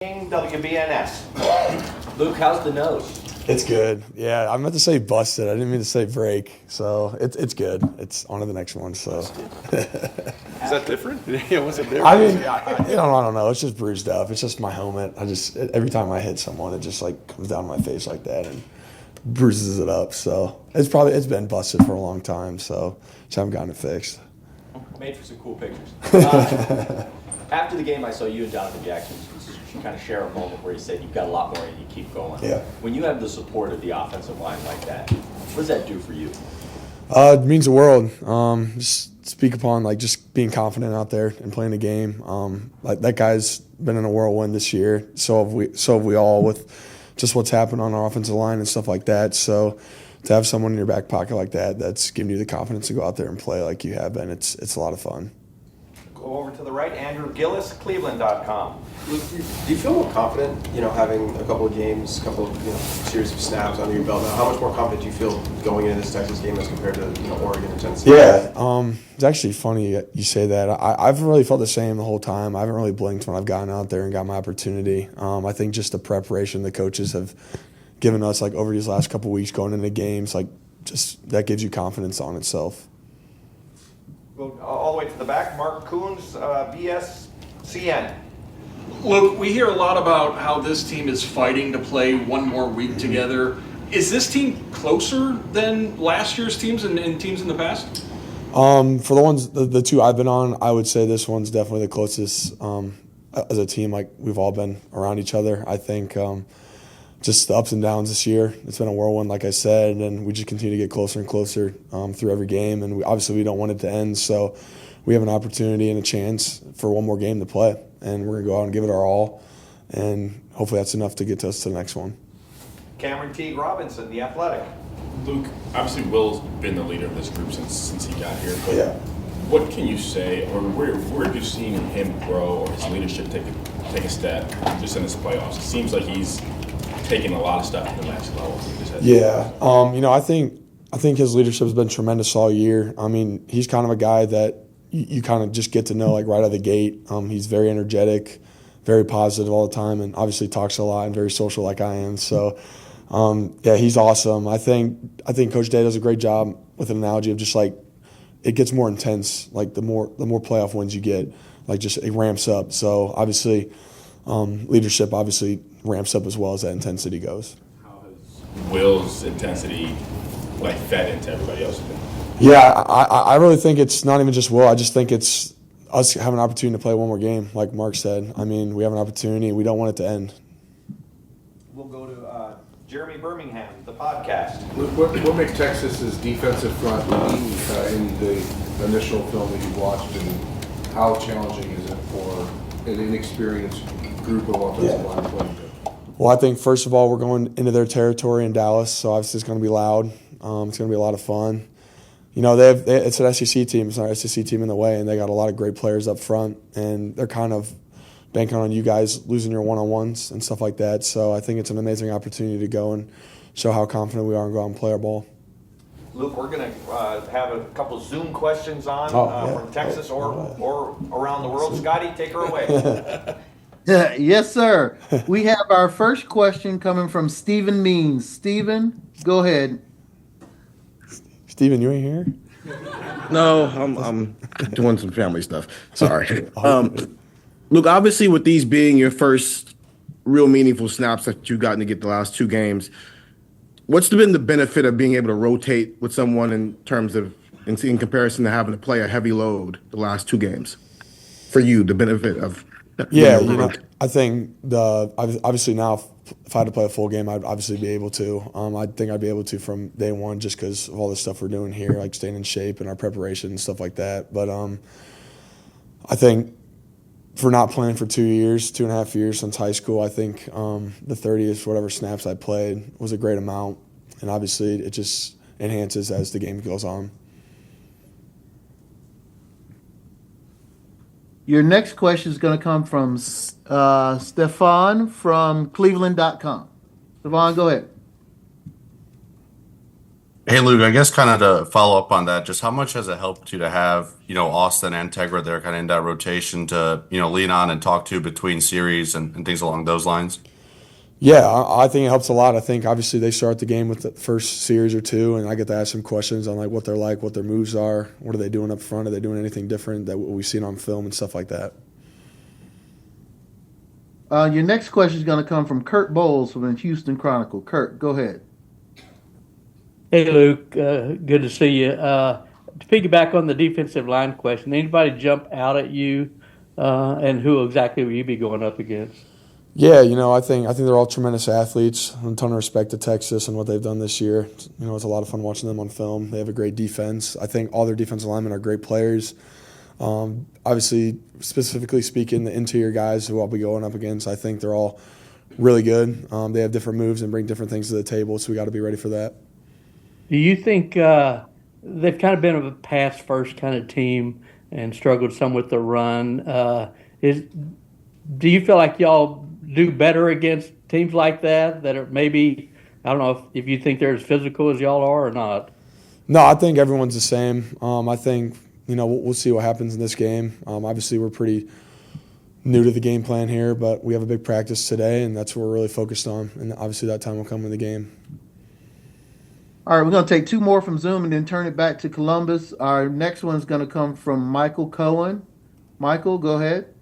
WBNS. Luke, how's the nose? It's good. Yeah, I meant to say busted. I didn't mean to say break. So it's good. It's on to the next one. So Is that different? Yeah, what's it different? I mean, I don't know. It's just bruised up. It's just my helmet. Every time I hit someone, it just like comes down my face like that and bruises it up. So it's been busted for a long time. So just haven't gotten it fixed. Made for some cool pictures. After the game, I saw you and Jonathan Jackson kind of share a moment where you said you've got a lot more and you keep going. Yeah. When you have the support of the offensive line like that, what does that do for you? It means the world. Just speak upon like just being confident out there and playing the game. Like that guy's been in a whirlwind this year. So have we all with just what's happened on our offensive line and stuff like that. So to have someone in your back pocket like that's giving you the confidence to go out there and play like you have been, it's a lot of fun. Go over to the right, Andrew Gillis, Cleveland.com. Luke, do you feel more confident, having a couple of games, series of snaps under your belt now? How much more confident do you feel going into this Texas game as compared to, Oregon and Tennessee? Yeah, it's actually funny you say that. I've really felt the same the whole time. I haven't really blinked when I've gotten out there and got my opportunity. I think just the preparation the coaches have given us, like over these last couple of weeks going into games, like just that gives you confidence on itself. Well, all the way to the back, Mark Coons, BSCN. Luke, we hear a lot about how this team is fighting to play one more week together. Is this team closer than last year's teams and teams in the past? For the ones, the two I've been on, I would say this one's definitely the closest as a team. Like we've all been around each other. I think just the ups and downs this year. It's been a whirlwind, like I said, and we just continue to get closer and closer through every game. And obviously we don't want it to end, so we have an opportunity and a chance for one more game to play. And we're going to go out and give it our all, and hopefully that's enough to get us to the next one. Cameron Teague Robinson, The Athletic. Luke, obviously Will's been the leader of this group since he got here. But yeah. What can you say, or where have you seen him grow or his leadership take a step just in this playoffs? It seems like he's taking a lot of stuff to the next level. Yeah, I think his leadership has been tremendous all year. I mean, he's kind of a guy that you kind of just get to know like right out of the gate. He's very energetic, very positive all the time, and obviously talks a lot and very social like I am. So, yeah, he's awesome. I think Coach Day does a great job with an analogy of just like it gets more intense. Like the more playoff wins you get, like just it ramps up. So obviously, leadership obviously ramps up as well as that intensity goes. How has Will's intensity fed into everybody else? Yeah, I really think it's not even just Will. I just think it's us having an opportunity to play one more game, like Mark said. I mean, we have an opportunity. We don't want it to end. We'll go to Jeremy Birmingham, the podcast. What makes Texas's defensive front unique in the initial film that you watched, and how challenging is it for an inexperienced group of offensive line playing? Well, I think, first of all, we're going into their territory in Dallas, so obviously it's going to be loud. It's going to be a lot of fun. It's an SEC team. It's not an SEC team in the way, and they got a lot of great players up front, and they're kind of banking on you guys losing your one-on-ones and stuff like that. So I think it's an amazing opportunity to go and show how confident we are and go out and play our ball. Luke, we're going to have a couple Zoom questions on from Texas or around the world. Scotty, take her away. Yes, sir. We have our first question coming from Stephen Means. Stephen, go ahead. Steven, you ain't here? No, I'm doing some family stuff. Sorry. Look, obviously with these being your first real meaningful snaps that you've gotten to get the last two games, what's been the benefit of being able to rotate with someone in terms of, in comparison to having to play a heavy load the last two games? For you, the benefit of... Yeah, I think obviously now if I had to play a full game, I'd obviously be able to. I think I'd be able to from day one just because of all the stuff we're doing here, like staying in shape and our preparation and stuff like that. But I think for not playing for 2.5 years since high school, I think the 30th, whatever snaps I played was a great amount. And obviously it just enhances as the game goes on. Your next question is going to come from Stefan from Cleveland.com. Stefan, go ahead. Hey Luke, I guess kind of to follow up on that, just how much has it helped you to have, Austin and Tegra there kind of in that rotation to, lean on and talk to between series and things along those lines? Yeah, I think it helps a lot. I think obviously they start the game with the first series or two, and I get to ask them questions on like what they're like, what their moves are, what are they doing up front, are they doing anything different that we've seen on film and stuff like that. Your next question is going to come from Kurt Bowles from the Houston Chronicle. Kurt, go ahead. Hey, Luke. Good to see you. To piggyback on the defensive line question, anybody jump out at you, and who exactly will you be going up against? Yeah, I think they're all tremendous athletes. A ton of respect to Texas and what they've done this year. It's a lot of fun watching them on film. They have a great defense. I think all their defensive linemen are great players. Obviously, specifically speaking, the interior guys who I'll be going up against, I think they're all really good. They have different moves and bring different things to the table, so we got to be ready for that. Do you think they've kind of been a pass first kind of team and struggled some with the run? Do you feel like y'all do better against teams like that are maybe, I don't know if you think they're as physical as y'all are or not? No, I think everyone's the same. I think, we'll see what happens in this game. Obviously, we're pretty new to the game plan here, but we have a big practice today, and that's what we're really focused on. And obviously that time will come in the game. All right, we're going to take two more from Zoom and then turn it back to Columbus. Our next one is going to come from Michael Cohen. Michael, go ahead.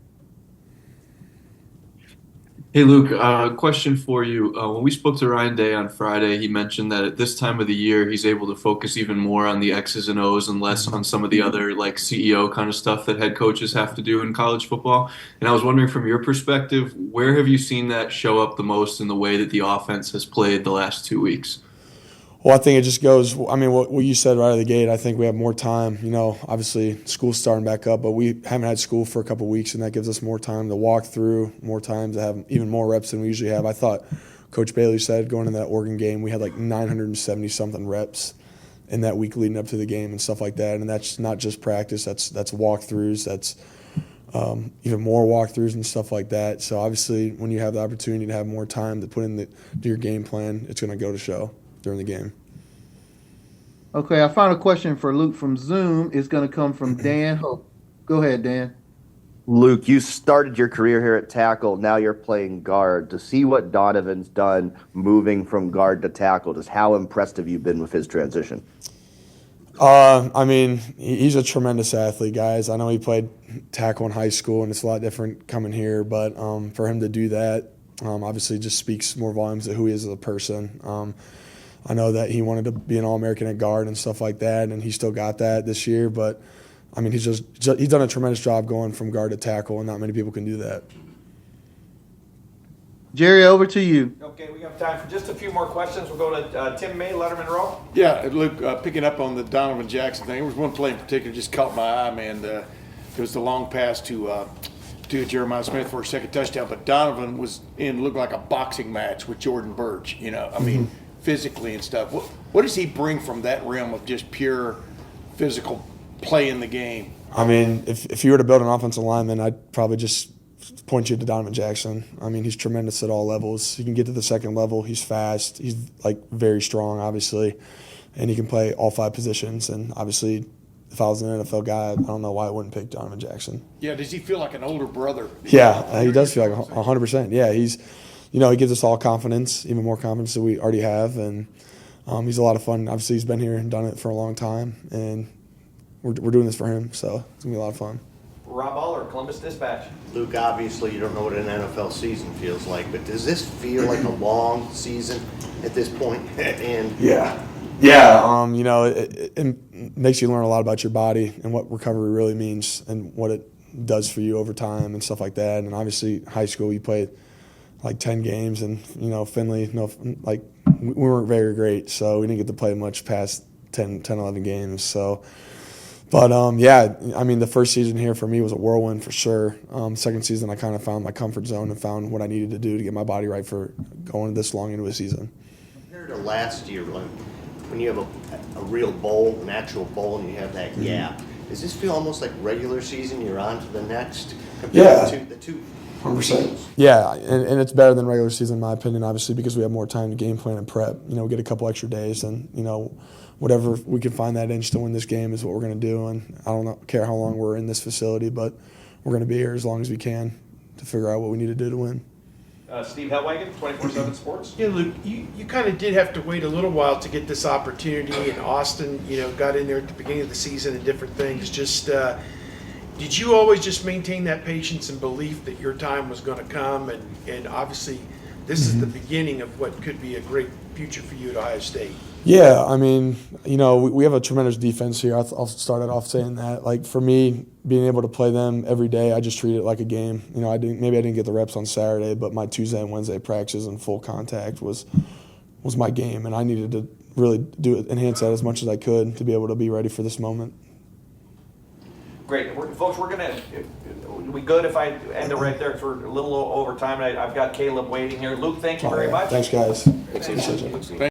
Hey, Luke, question for you. When we spoke to Ryan Day on Friday, he mentioned that at this time of the year, he's able to focus even more on the X's and O's and less on some of the other like CEO kind of stuff that head coaches have to do in college football. And I was wondering from your perspective, where have you seen that show up the most in the way that the offense has played the last 2 weeks? Well, I think it just goes, what you said right out of the gate, I think we have more time. Obviously school's starting back up, but we haven't had school for a couple of weeks, and that gives us more time to walk through, more time to have even more reps than we usually have. I thought Coach Bailey said going into that Oregon game, we had like 970-something reps in that week leading up to the game and stuff like that. And that's not just practice, that's walkthroughs, that's even more walkthroughs and stuff like that. So obviously when you have the opportunity to have more time to put into your game plan, it's going to go to show during the game. Okay, our final question for Luke from Zoom is going to come from Dan Hope. Go ahead, Dan. Luke, you started your career here at tackle. Now you're playing guard. To see what Donovan's done moving from guard to tackle, just how impressed have you been with his transition? He's a tremendous athlete, guys. I know he played tackle in high school, and it's a lot different coming here. But for him to do that, obviously just speaks more volumes of who he is as a person. I know that he wanted to be an All-American at guard and stuff like that, and he still got that this year. But, he's done a tremendous job going from guard to tackle, and not many people can do that. Jerry, over to you. Okay, we have time for just a few more questions. We'll go to Tim May, Letterman Row. Yeah, Luke, picking up on the Donovan Jackson thing, there was one play in particular just caught my eye, man. It was the long pass to Jeremiah Smith for a second touchdown, but Donovan looked like a boxing match with Jordan Birch, physically and stuff. What does he bring from that realm of just pure physical play in the game? If you were to build an offensive lineman, I'd probably just point you to Donovan Jackson. He's tremendous at all levels. He can get to the second level. He's fast. He's very strong, obviously, and he can play all 5 positions. And obviously, if I was an NFL guy, I don't know why I wouldn't pick Donovan Jackson. Yeah, does he feel like an older brother? Yeah, he does feel like 100%. Yeah, he's. He gives us all confidence, even more confidence than we already have, and he's a lot of fun. Obviously, he's been here and done it for a long time, and we're doing this for him, so it's going to be a lot of fun. Rob Aller, Columbus Dispatch. Luke, obviously you don't know what an NFL season feels like, but does this feel like a long season at this point? And Yeah. It makes you learn a lot about your body and what recovery really means and what it does for you over time and stuff like that. And obviously, high school, you played 10 games, and Finley, we weren't very great, so we didn't get to play much past 10, 11 games. So, but the first season here for me was a whirlwind for sure. Second season, I kind of found my comfort zone and found what I needed to do to get my body right for going this long into a season. compared to last year, when you have a real bowl, an actual bowl, and you have that gap, does this feel almost like regular season? You're on to the next compared to the two. 100%. Yeah, and it's better than regular season in my opinion, obviously, because we have more time to game plan and prep. We get a couple extra days, and whatever we can find that inch to win this game is what we're going to do. And I don't care how long we're in this facility, but we're going to be here as long as we can to figure out what we need to do to win. Steve Hellwagen, 24/7 Sports. Yeah, Luke, you kind of did have to wait a little while to get this opportunity, and Austin, got in there at the beginning of the season and different things. Just did you always just maintain that patience and belief that your time was going to come? And obviously, this is the beginning of what could be a great future for you at Ohio State. Yeah, I mean, we have a tremendous defense here. I'll start it off saying that. Like, for me, being able to play them every day, I just treat it like a game. Maybe I didn't get the reps on Saturday, but my Tuesday and Wednesday practices and full contact was my game, and I needed to really enhance that as much as I could to be able to be ready for this moment. Great. Folks, we're going to, we good if I end it right there for a little over time? I've got Caleb waiting here. Luke, thank you very much. Thanks, guys. Thanks.